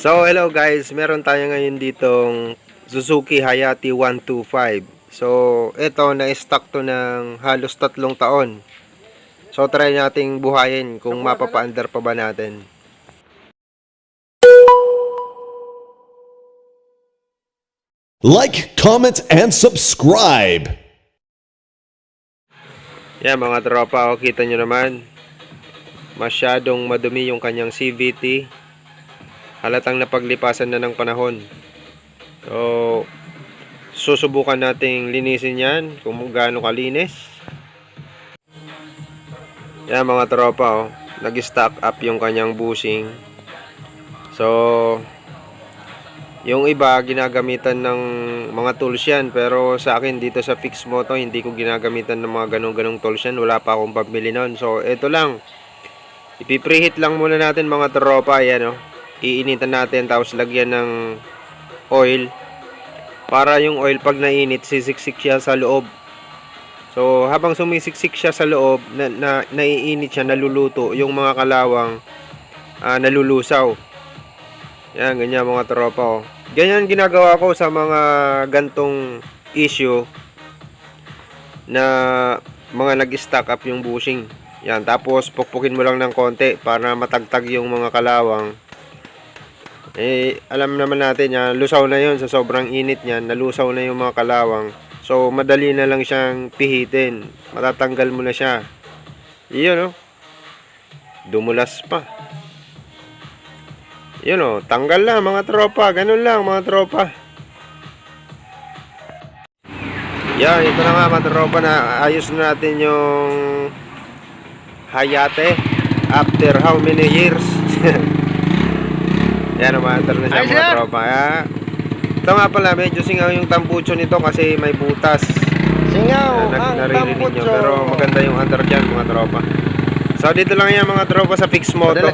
So, hello guys. Meron tayo ngayon ditong Suzuki Hayate 125. So, ito, na-stock to ng halos 3 taon. So, try nating buhayin kung mapapa-under pa ba natin. Like, comment, and subscribe. Yan mga tropa, kita nyo naman. Masyadong madumi yung kanyang CVT. Halatang napaglipasan na ng panahon. So, susubukan nating linisin yan kung gaano kalinis. Yan mga tropa, nag-stock up yung kanyang bushing. So, yung iba ginagamitan ng mga tools yan, pero sa akin dito sa Fix Moto hindi ko ginagamitan ng mga ganong tools yan. Wala pa akong pambili nun. So, ito lang. Ipipreheat lang muna natin mga tropa. Yan iinitan natin, tapos lagyan ng oil para yung oil pag nainit sisiksik siya sa loob. So habang sumisiksik siya sa loob, naiinit siya, naluluto yung mga kalawang, nalulusaw. Yan, ganyan mga tropa. Ganyan ginagawa ko sa mga gantong issue na mga nag-stack up yung bushing. Yan, tapos pukpukin mo lang ng konti para matagtag yung mga kalawang. Alam naman natin yan, lusaw na yun sa sobrang init niyan, nalusaw na yung mga kalawang. So, madali na lang siyang pihitin. Matatanggal mo na siya. Yun, dumulas pa. Yun, tanggal lang mga tropa. Ganun lang mga tropa. Yan, ito na nga mga tropa, na ayos na natin yung Hayate after how many years. Yan, umaandar na siya mga tropa. Ito nga pala, medyo singaw yung tambucho nito kasi may butas. Singaw ang naririnig nyo, tambucho. pero maganda yung under dyan mga tropa. So dito lang yan mga tropa sa Fix Moto.